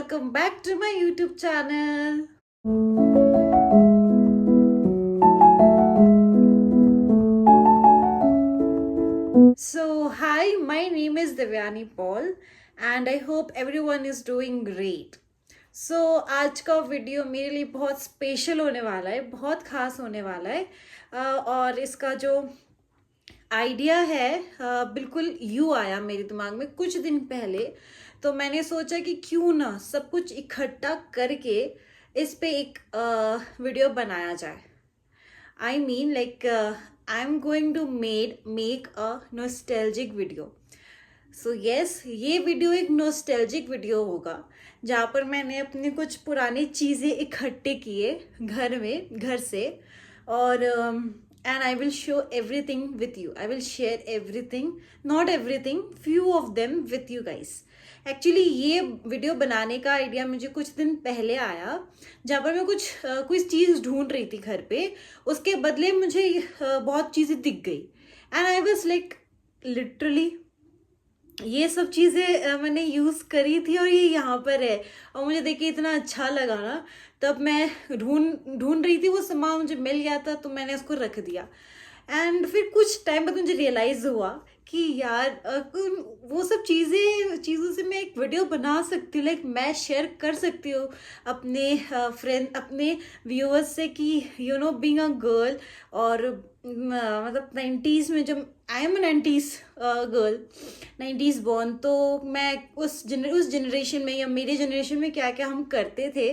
welcome back to my YouTube channel. So, hi, my name is Devyani Paul and I hope everyone is doing great. आज का video मेरे लिए बहुत special होने वाला है, बहुत खास होने वाला है और इसका जो आइडिया है बिल्कुल यूँ आया मेरे दिमाग में कुछ दिन पहले। तो मैंने सोचा कि क्यों ना सब कुछ इकट्ठा करके इस पे एक वीडियो बनाया जाए। I mean like I'm going to make a nostalgic video. So yes, ये वीडियो एक नॉस्टैल्जिक वीडियो होगा जहाँ पर मैंने अपनी कुछ पुरानी चीज़ें इकट्ठे किए घर से और and I will show everything with you. I will share everything, not everything, few of them with you guys. Actually ये वीडियो बनाने का आइडिया मुझे कुछ दिन पहले आया जहाँ पर मैं कोई चीज़ ढूंढ रही थी घर पे। उसके बदले मुझे बहुत चीज़ें दिख गई and I was like literally ये सब चीज़ें मैंने यूज़ करी थी और ये यहाँ पर है और मुझे देख के इतना अच्छा लगा ना। तब मैं ढूंढ रही थी, वो सामान मुझे मिल गया था तो मैंने उसको रख दिया एंड फिर कुछ टाइम बाद मुझे रियलाइज़ हुआ कि यार वो सब चीज़ों से मैं एक वीडियो बना सकती हूँ, लाइक मैं शेयर कर सकती हूँ अपने फ्रेंड अपने व्यूअर्स से कि you know being a girl और मतलब 90s में जब I am 90s girl 90s born, तो मैं उस जनरेशन में या मेरे जनरेशन में क्या क्या हम करते थे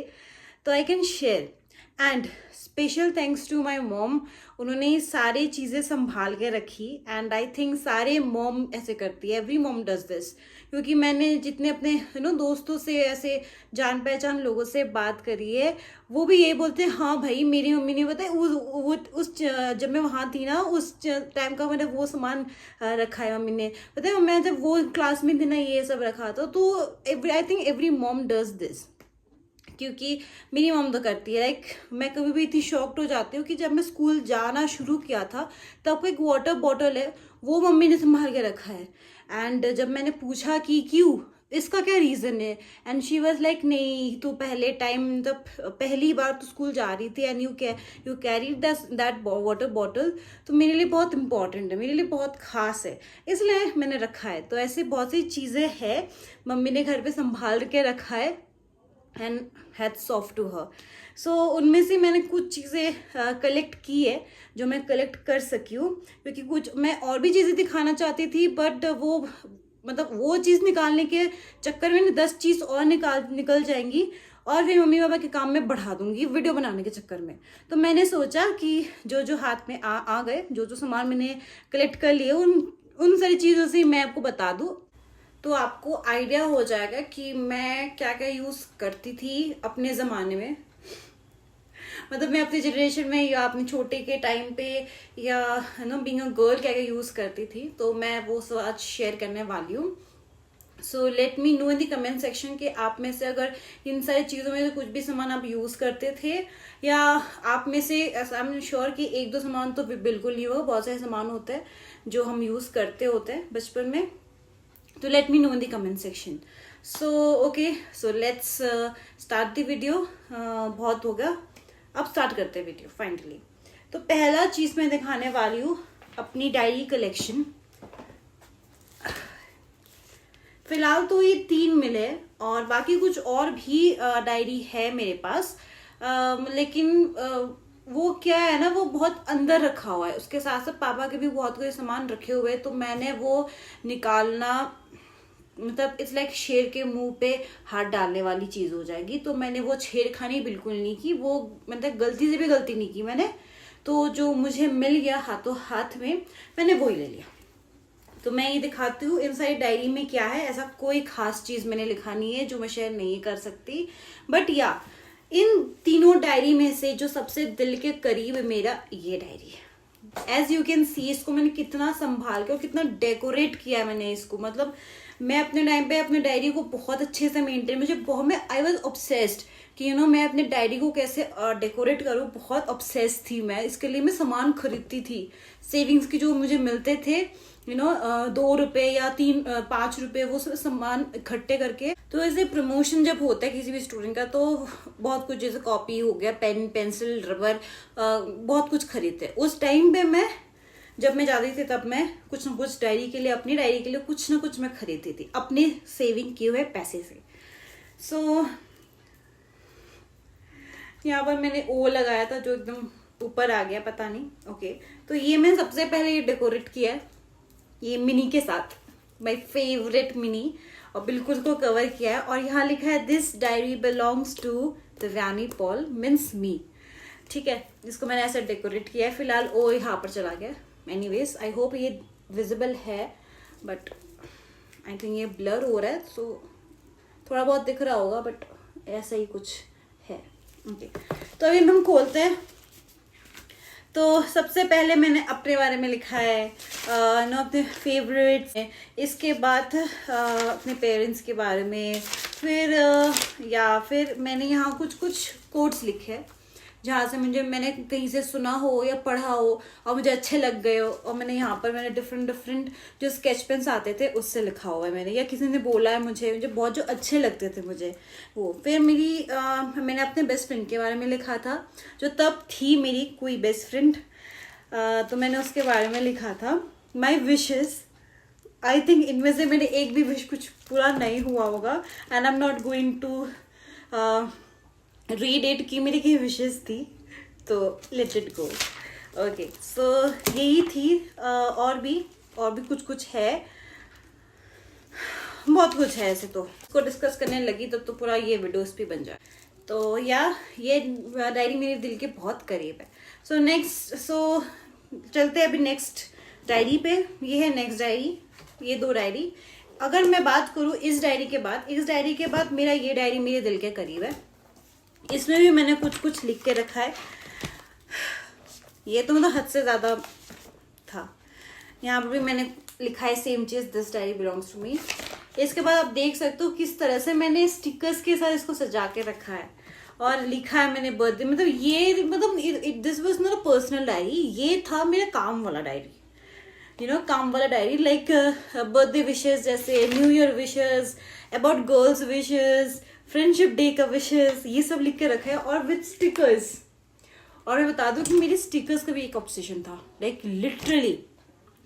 तो I can share. And special thanks to my mom, उन्होंने सारी चीज़ें संभाल के रखी एंड आई थिंक सारे मॉम ऐसे करती है, एवरी मॉम डज दिस। क्योंकि मैंने जितने अपने दोस्तों से ऐसे जान पहचान लोगों से बात करी है वो भी ये बोलते हैं हाँ भाई मेरी मम्मी ने बताया उस जब मैं वहाँ थी ना उस टाइम का मैंने वो सामान रखा है मम्मी ने बताया, मैं जब वो क्लास में थी ना ये सब रखा था। तो I think every mom does this क्योंकि मेरी मॉम तो करती है। लाइक मैं कभी भी इतनी शॉक्ड हो जाती हूँ कि जब मैं स्कूल जाना शुरू किया था तब एक वाटर बॉटल है वो मम्मी ने संभाल के रखा है एंड जब मैंने पूछा कि क्यों, इसका क्या रीज़न है, एंड शी वाज लाइक नहीं तो पहले टाइम जब पहली बार तो स्कूल जा रही थी and you carry that water bottle, तो मेरे लिए बहुत इंपॉर्टेंट है, मेरे लिए बहुत ख़ास है, इसलिए मैंने रखा है। तो ऐसे बहुत सी चीज़ें हैं मम्मी ने घर पे संभाल के रखा है and hats off to her. So उनमें से मैंने कुछ चीज़ें कलेक्ट की है जो मैं कलेक्ट कर सकी हूँ, क्योंकि कुछ मैं और भी चीज़ें दिखाना चाहती थी बट वो चीज़ निकालने के चक्कर में 10 चीज़ और निकल जाएंगी और फिर मम्मी पापा के काम में बढ़ा दूंगी वीडियो बनाने के चक्कर में। तो मैंने सोचा कि जो हाथ में आ गए जो सामान मैंने कलेक्ट कर लिए उन सारी चीज़ों से मैं आपको बता दूँ तो आपको आइडिया हो जाएगा कि मैं क्या क्या यूज़ करती थी अपने ज़माने में, मतलब मैं अपनी जनरेशन में या अपने छोटे के टाइम पे या बीइंग अ गर्ल क्या क्या यूज़ करती थी। तो मैं वो सब आज शेयर करने वाली हूँ। So let me know in the comment section कि आप में से अगर इन सारी चीज़ों में से कुछ भी सामान आप यूज़ करते थे या आप में से आई एम श्योर कि एक दो सामान तो बिल्कुल नहीं होगा, बहुत सारे सामान होते हैं जो हम यूज़ करते होते हैं बचपन में। तो late me know in the comment section. So okay, so let's start the video. बहुत हो गया, अब स्टार्ट करते हैं वीडियो फाइनली। तो पहला चीज़ मैं दिखाने वाली हूँ अपनी डायरी कलेक्शन। फिलहाल तो ये 3 मिले और बाकी कुछ और भी डायरी है मेरे पास, लेकिन वो क्या है ना वो बहुत अंदर रखा हुआ है, उसके साथ साथ पापा के भी बहुत कोई सामान रखे हुए हैं तो मैंने वो निकालना मतलब इट्स लाइक शेर के मुंह पे हाथ डालने वाली चीज़ हो जाएगी। तो मैंने वो छेड़खानी बिल्कुल नहीं की, वो मतलब गलती से भी गलती नहीं की मैंने। तो जो मुझे मिल गया हाथों हाथ में मैंने वही ले लिया। तो मैं ये दिखाती हूँ इनसाइड डायरी में क्या है। ऐसा कोई खास चीज़ मैंने लिखा नहीं है जो मैं शेयर नहीं कर सकती, बट या इन तीनों डायरी में से जो सबसे दिल के करीब है मेरा ये डायरी है। एज यू कैन सी इसको मैंने कितना संभाल के और कितना डेकोरेट किया है मैंने इसको, मतलब मैं अपने टाइम पे अपने डायरी को बहुत अच्छे से मेंटेन, मुझे बहुत, मैं आई वॉज ऑब्सेस्ड कि मैं अपने डायरी को कैसे डेकोरेट करूँ, बहुत ऑब्सेस्ड थी मैं। इसके लिए मैं सामान खरीदती थी, सेविंग्स की जो मुझे मिलते थे 2 रुपए या 5 रुपए, वो सब सामान इकट्ठे करके। तो ऐसे प्रमोशन जब होता है किसी भी स्टूडेंट का, तो बहुत कुछ, जैसे कॉपी हो गया, पेन पेंसिल रबर, बहुत कुछ खरीदते। उस टाइम पे जब मैं जाती थी तब मैं कुछ ना कुछ डायरी के लिए, अपनी डायरी के लिए कुछ ना कुछ मैं खरीदती थी अपने सेविंग किए हुए पैसे से। सो यहाँ पर मैंने ओ लगाया था जो एकदम ऊपर आ गया, पता नहीं। ओके, तो ये मैं सबसे पहले ये डेकोरेट किया है ये मिनी के साथ, माय फेवरेट मिनी, और बिल्कुल उसको कवर किया है। और यहाँ लिखा है this diary belongs to Divyani Paul means me. ठीक है, इसको मैंने ऐसे डेकोरेट किया है। फिलहाल ओ यहाँ पर चला गया। एनीवेज, आई होप ये विजिबल है, बट आई थिंक ये ब्लर हो रहा है, सो थोड़ा बहुत दिख रहा होगा, बट ऐसा ही कुछ है। ओके, तो अभी हम खोलते हैं। तो सबसे पहले मैंने अपने बारे में लिखा है, अपने फेवरेट्स, इसके बाद अपने पेरेंट्स के बारे में, फिर मैंने यहाँ कुछ कुछ कोट्स लिखे हैं जहाँ से मैंने कहीं से सुना हो या पढ़ा हो और मुझे अच्छे लग गए हो, और मैंने डिफरेंट जो स्केच पेन्स आते थे उससे लिखा हुआ है मैंने, या किसी ने बोला है मुझे बहुत जो अच्छे लगते थे मुझे वो। फिर मैंने अपने बेस्ट फ्रेंड के बारे में लिखा था, जो तब थी मेरी कोई बेस्ट फ्रेंड, तो मैंने उसके बारे में लिखा था। माई विशेस, आई थिंक इनमें से मेरे एक भी विश कुछ पूरा नहीं हुआ होगा, and I am not going to read it कि मेरी क्या विशेस थी, तो let it go. Okay, so यही थी। और भी कुछ कुछ है, बहुत कुछ है ऐसे, तो इसको डिस्कस करने लगी तो पूरा ये वीडियोस भी बन जाए। तो ये डायरी मेरे दिल के बहुत करीब है। सो चलते हैं अभी नेक्स्ट डायरी पे। ये है नेक्स्ट डायरी, ये 2 डायरी। अगर मैं बात करूँ इस डायरी के बाद मेरा ये डायरी मेरे दिल के करीब है। इसमें भी मैंने कुछ कुछ लिख के रखा है। ये तो मतलब हद से ज्यादा था। यहाँ पर भी मैंने लिखा है सेम चीज, this diary belongs to me. इसके बाद आप देख सकते हो किस तरह से मैंने स्टिकर्स के साथ इसको सजा के रखा है, और लिखा है मैंने birthday, this was not a personal diary, ये था मेरा काम वाला डायरी, काम वाला डायरी, लाइक बर्थडे विशेस, जैसे new year wishes, about girls wishes, friendship day का विशेस, ये सब लिख के रखा है, और विद स्टिकर्स। और मैं बता दूं कि मेरे स्टिकर्स का भी एक ऑब्सेशन था, लाइक लिटरली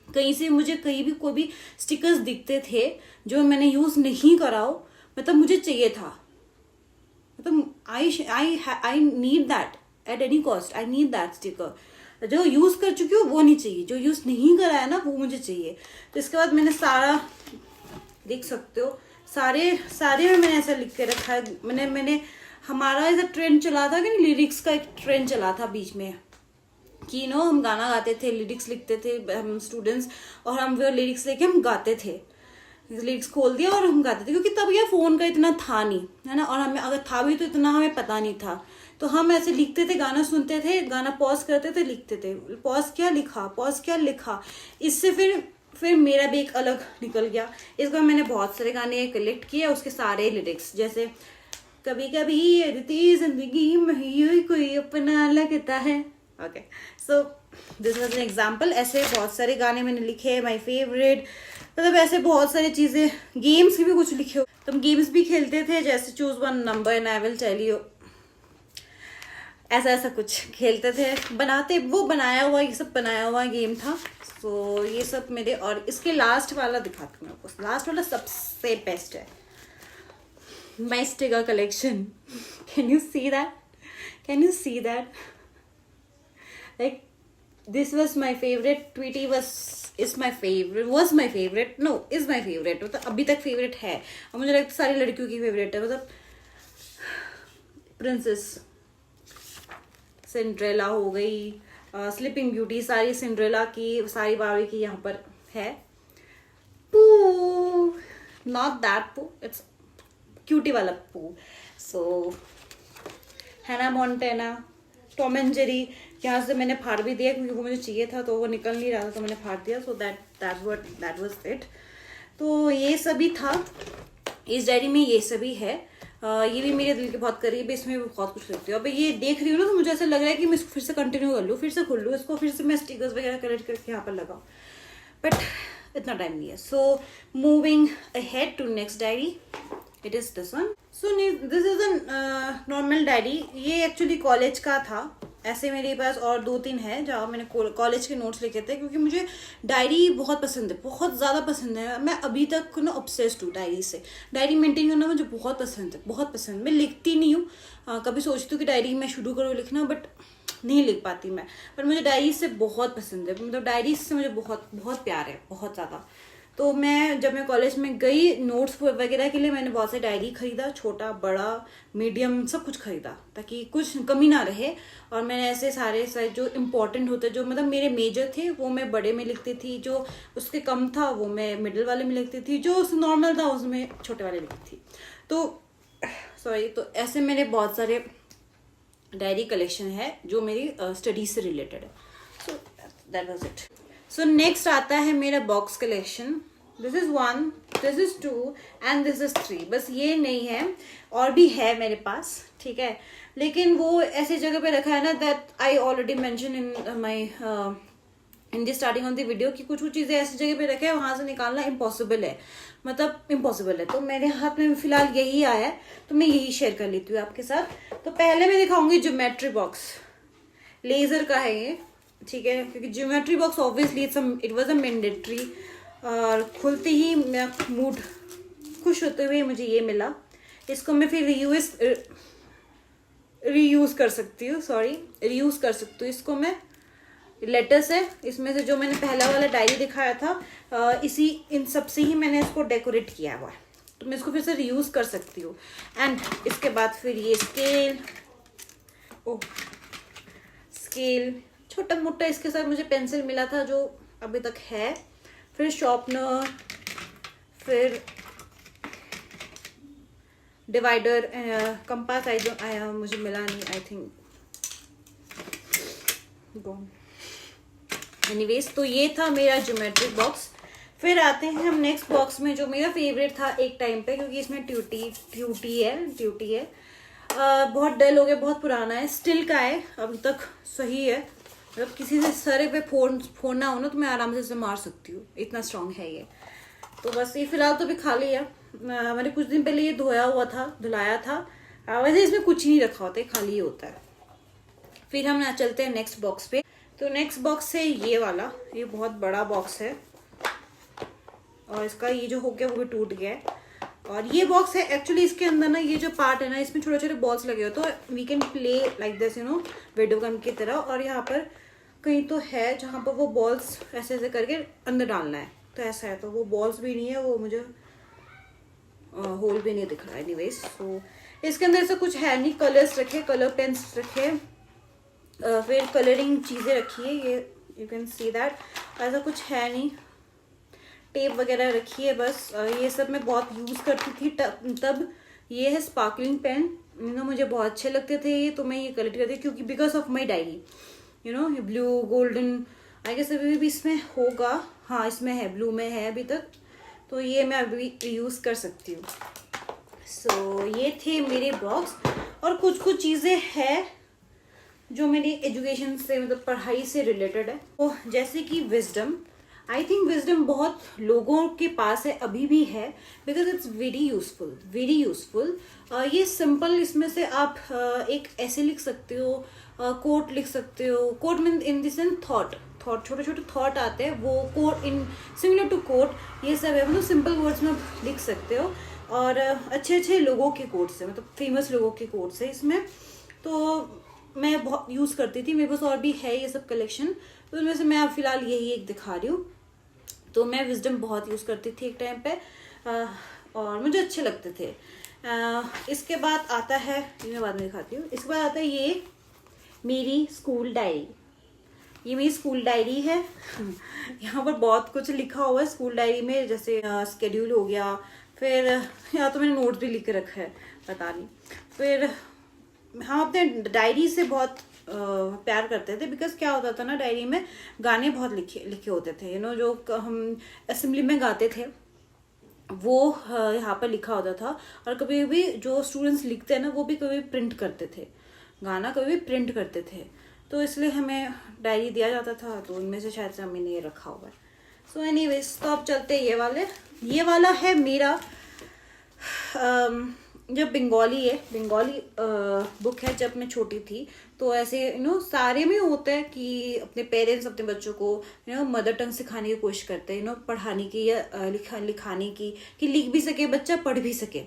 कहीं से मुझे कहीं भी कोई भी स्टिकर्स दिखते थे जो मैंने यूज नहीं करा हो, मतलब मुझे चाहिए था, मतलब I need that at any cost, I need that sticker. जो यूज कर चुकी हूँ वो नहीं चाहिए, जो यूज नहीं करा है ना वो मुझे चाहिए। तो इसके बाद मैंने सारा, देख सकते हो, सारे में मैंने ऐसा लिख के रखा है। मैंने हमारा ऐसा ट्रेंड चला था कि लिरिक्स का एक ट्रेंड चला था बीच में, कि हम गाना गाते थे, लिरिक्स लिखते थे हम स्टूडेंट्स, और हम वो लिरिक्स लेके हम गाते थे, लिरिक्स खोल दिया और हम गाते थे, क्योंकि तब यह फोन का इतना था नहीं, है ना, और हमें अगर था भी तो इतना हमें पता नहीं था। तो हम ऐसे लिखते थे, गाना सुनते थे, गाना पॉज करते थे, लिखते थे, पॉज क्या लिखा। इससे फिर मेरा भी एक अलग निकल गया। इस बार मैंने बहुत सारे गाने कलेक्ट किए, उसके सारे लिरिक्स, जैसे कभी कभी अदिति जिंदगी में कोई अपना लगता है। Okay, so this was an example. ऐसे बहुत सारे गाने मैंने लिखे, माय फेवरेट, मतलब ऐसे बहुत सारी चीजें। गेम्स की भी कुछ लिखे हो, तो हम गेम्स भी खेलते थे, जैसे choose one number and I will tell you, ऐसा कुछ खेलते थे। बनाया हुआ गेम था। सो ये सब मेरे, और इसके लास्ट वाला दिखाती हूँ आपको। लास्ट वाला सबसे बेस्ट है, my sticker collection. Can you see that? Like, this was my favorite. Tweety was my favorite. मतलब अभी तक फेवरेट है, और मुझे लगता है सारी लड़कियों की फेवरेट है। मतलब प्रिंसेस, सिंड्रेला हो गई, स्लीपिंग ब्यूटी, सारी सिंड्रेला की, सारी बारबी की यहाँ पर है। पू, नॉट दैट पू, इट्स क्यूटी वाला पू। सो हैना मोंटेना, टॉम एंड जेरी, यहाँ से मैंने फाड़ भी दिया क्योंकि वो मुझे चाहिए था, तो वो निकल नहीं रहा था, तो मैंने फाड़ दिया। So that was it. तो ये सभी था इस डायरी में, ये सभी है। ये भी मेरे दिल के बहुत करीब है, इसमें भी बहुत कुछ लिखती हूँ। अब ये देख रही हूँ ना, तो मुझे ऐसा लग रहा है कि मैं इसको फिर से कंटिन्यू कर लूँ, फिर से खोल लूँ इसको, फिर से मैं स्टिकर्स वगैरह कलेक्ट करके यहाँ पर लगाऊँ, बट इतना टाइम नहीं है। So moving ahead to next diary, it is this one. So this is a normal diary. ये एक्चुअली कॉलेज का था। ऐसे मेरे पास और 2-3 है जहाँ मैंने कॉलेज के नोट्स लिखे थे, क्योंकि मुझे डायरी बहुत पसंद है, बहुत ज़्यादा पसंद है। मैं अभी तक ना ऑब्सेस्ड हूँ डायरी से। डायरी मेंटेन करना मुझे बहुत पसंद है, बहुत पसंद। मैं लिखती नहीं हूँ, कभी सोचती हूँ कि डायरी मैं शुरू करूँ लिखना, बट नहीं लिख पाती मैं। पर मुझे डायरी से बहुत पसंद है, मतलब डायरी से मुझे बहुत बहुत प्यार है, बहुत ज़्यादा। तो जब मैं कॉलेज में गई नोट्स वगैरह के लिए, मैंने बहुत से डायरी खरीदा, छोटा बड़ा मीडियम सब कुछ खरीदा, ताकि कुछ कमी ना रहे। और मैंने ऐसे सारे जो इम्पोर्टेंट होते, जो मतलब मेरे मेजर थे वो मैं बड़े में लिखती थी, जो उसके कम था वो मैं मिडिल वाले में लिखती थी, जो नॉर्मल था उसमें छोटे वाले लिखती थी। तो सॉरी, तो ऐसे मेरे बहुत सारे डायरी कलेक्शन है जो मेरी स्टडीज से रिलेटेड है। So that was it. So next आता है मेरा box collection. This is 1, this is 2 and this is 3। बस ये नहीं है, और भी है मेरे पास, ठीक है, लेकिन वो ऐसी जगह पे रखा है ना, that I already mention in my in the starting on the video, कि कुछ कुछ चीज़ें ऐसी जगह पे रखे हैं वहां से निकालना इम्पॉसिबल है, मतलब इम्पॉसिबल है। तो मेरे हाथ में फिलहाल यही आया है, तो मैं यही शेयर कर लेती हूँ आपके साथ। तो पहले मैं दिखाऊंगी ज्योमेट्री बॉक्स। लेजर का है ये, ठीक है, क्योंकि geometry box obviously it was a mandatory. और खुलते ही मेरा मूड खुश होते हुए मुझे ये मिला। इसको मैं फिर रीयूज कर सकती हूँ, रीयूज कर सकती हूँ इसको मैं। लेटर्स है इसमें से, जो मैंने पहला वाला डायरी दिखाया था, इन सब से ही मैंने इसको डेकोरेट किया हुआ है, तो मैं इसको फिर से रीयूज कर सकती हूँ। एंड इसके बाद फिर ये स्केल, स्केल छोटा मोटा, इसके साथ मुझे पेंसिल मिला था जो अभी तक है, फिर शॉर्पनर, फिर डिवाइडर, कंपास मुझे मिला नहीं, आई थिंक गॉन। एनीवेज, तो ये था मेरा ज्योमेट्रिक बॉक्स। फिर आते हैं हम नेक्स्ट बॉक्स में, जो मेरा फेवरेट था एक टाइम पे, क्योंकि इसमें ट्यूटी है। बहुत डल हो गया, बहुत पुराना है, स्टील का है, अभी तक सही है, मतलब किसी से सर पे फोड़ना हो ना तो मैं आराम से इसे मार सकती हूँ, इतना स्ट्रांग है ये। तो बस ये फिलहाल तो भी खाली है। मैंने कुछ दिन पहले ये धुलाया था। वैसे इसमें कुछ नहीं रखा होता है, खाली ही होता है। फिर हम चलते हैं नेक्स्ट बॉक्स पे। तो नेक्स्ट बॉक्स है ये वाला, ये बहुत बड़ा बॉक्स है, और इसका ये जो हो गया वो भी टूट गया है। और ये बॉक्स है एक्चुअली, इसके अंदर ना ये जो पार्ट है ना, इसमें छोटे छोटे बॉल्स लगे हो, तो we can play like this, you know, video game की तरह। और यहाँ पर कहीं तो है जहाँ पर वो बॉल्स ऐसे ऐसे करके अंदर डालना है, तो ऐसा है। तो वो बॉल्स भी नहीं है, वो मुझे होल भी नहीं दिख रहा है। एनीवेज, तो इसके अंदर ऐसा कुछ है नहीं। कलर्स रखे, कलर पेन्स रखे, फिर कलरिंग चीज़ें रखी है, ये यू कैन सी दैट। ऐसा कुछ है नहीं, टेप वगैरह रखी है बस। ये सब मैं बहुत यूज़ करती थी तब। ये है स्पार्कलिंग पेन, मुझे बहुत अच्छे लगते थे ये, तो मैं ये कलेक्ट करती थी, क्योंकि because of my diary, you know, blue golden, I guess अभी भी इसमें होगा, हाँ इसमें है, ब्लू में है अभी तक, तो ये मैं अभी यूज़ कर सकती हूँ। सो ये थे मेरे बॉक्स। और कुछ कुछ चीज़ें हैं जो मेरी एजुकेशन से, मतलब पढ़ाई से रिलेटेड है। तो जैसे कि विजडम, आई थिंक विजडम बहुत लोगों के पास है, अभी भी है, बिकॉज इट्स वेरी यूजफुल। ये सिंपल, इसमें से आप एक ऐसे लिख सकते हो, कोट लिख सकते हो। Quote mean in this and thought, छोटे छोटे थॉट आते हैं, वो quote in similar to quote, ये सब है, मतलब सिंपल वर्ड्स में आप लिख सकते हो। और अच्छे अच्छे लोगों के कोट्स है, मतलब फेमस लोगों के कोट्स है इसमें, तो मैं बहुत यूज़ करती थी। मेरे पास और भी है ये सब कलेक्शन, तो उनमें से मैं अब फिलहाल यही एक दिखा रही हूँ। तो मैं विजडम बहुत यूज़ करती थी एक टाइम पे, और मुझे अच्छे लगते थे। इसके बाद आता है, ये मैं बाद में दिखाती हूँ। इसके बाद आता है ये मेरी स्कूल डायरी। ये मेरी स्कूल डायरी है। यहाँ पर बहुत कुछ लिखा हुआ है स्कूल डायरी में, जैसे स्केड्यूल हो गया, फिर यहाँ तो मैंने नोट भी लिख के रखा है, पता नहीं। फिर हम अपने डायरी से बहुत प्यार करते थे, बिकॉज क्या होता था ना, डायरी में गाने बहुत लिखे होते थे, यू नो, जो हम असेंबली में गाते थे, वो यहाँ पर लिखा होता था। और कभी भी जो स्टूडेंट्स लिखते हैं ना, वो भी कभी प्रिंट करते थे, गाना कभी भी प्रिंट करते थे, तो इसलिए हमें डायरी दिया जाता था, तो उनमें से शायद से मैंने ये रखा हुआ है। सो एनीवेज, तो अब चलते हैं ये वाला है मेरा जब बंगाली है, बंगाली बुक है। जब मैं छोटी थी तो ऐसे सारे में होता है कि अपने पेरेंट्स अपने बच्चों को मदर टंग सिखाने की कोशिश करते हैं, पढ़ाने की या लिखाने की, कि लिख भी सके बच्चा, पढ़ भी सके।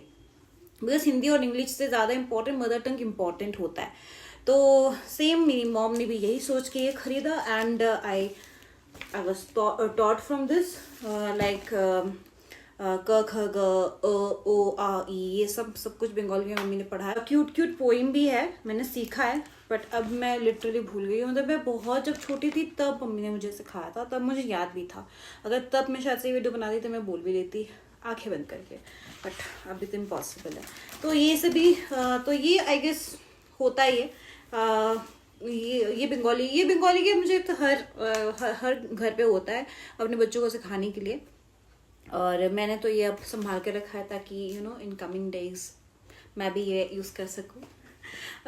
बिकॉज हिंदी और इंग्लिश से ज़्यादा इंपॉर्टेंट मदर टंग इम्पॉर्टेंट होता है। तो सेम मेरी मॉम ने भी यही सोच के ये खरीदा, and I was taught from this, like क ख ग ओ आ ई, ये सब कुछ बंगाली में मम्मी ने पढ़ा है। क्यूट क्यूट पोइम भी है, मैंने सीखा है, बट अब मैं लिटरली भूल गई हूँ। मतलब मैं बहुत जब छोटी थी तब मम्मी ने मुझे सिखाया था, तब मुझे याद भी था। अगर तब मैं शायद से वीडियो बनाती तो मैं बोल भी देती आंखें बंद करके, बट अभी तो इम्पॉसिबल है। तो ये सभी तो ये आई गेस होता ही है। ये बंगाली के मुझे तो हर घर पे होता है अपने बच्चों को सिखाने के लिए। और मैंने तो ये अब संभाल के रखा है ताकि इन कमिंग डेज मैं भी ये यूज़ कर सकूँ।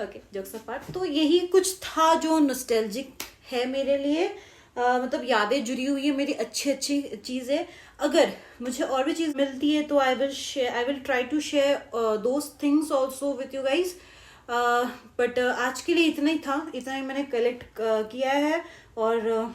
ओके, जोक्स अपार्ट, तो यही कुछ था जो नॉस्टैल्जिक है मेरे लिए। मतलब यादें जुड़ी हुई है मेरी, अच्छी अच्छी चीज़ें। अगर मुझे और भी चीज़ मिलती है तो I will try to share those things also with you guys. But आज के लिए इतना ही था, इतना ही मैंने कलेक्ट किया है, और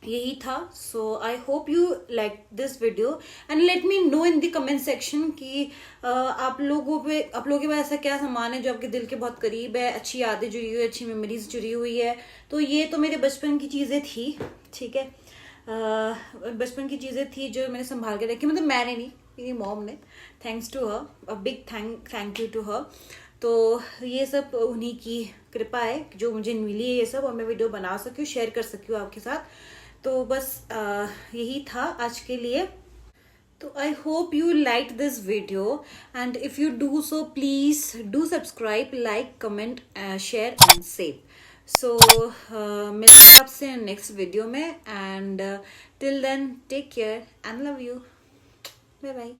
यही था। So I hope you like this video, and let me know in the comment section कि आप लोगों के पास ऐसा क्या सामान है जो आपके दिल के बहुत करीब है, अच्छी यादें जुड़ी हुई है, अच्छी मेमोरीज जुड़ी हुई है। तो ये तो मेरे बचपन की चीज़ें थी, ठीक है। बचपन की चीज़ें थी जो मैंने संभाल के रखी, मतलब मैंने नहीं, मेरी मॉम ने, thanks to her, a big thank you to her. तो ये सब उन्हीं की कृपा है जो मुझे मिली है ये सब, और मैं वीडियो बना सकी हूँ, शेयर कर सकी हूँ आपके साथ। तो बस यही था आज के लिए। तो I hope you like this video, and if you do so please do subscribe, like, comment, share and save. So मिलते हैं आपसे नेक्स्ट वीडियो में, and till then take care and love you, bye bye.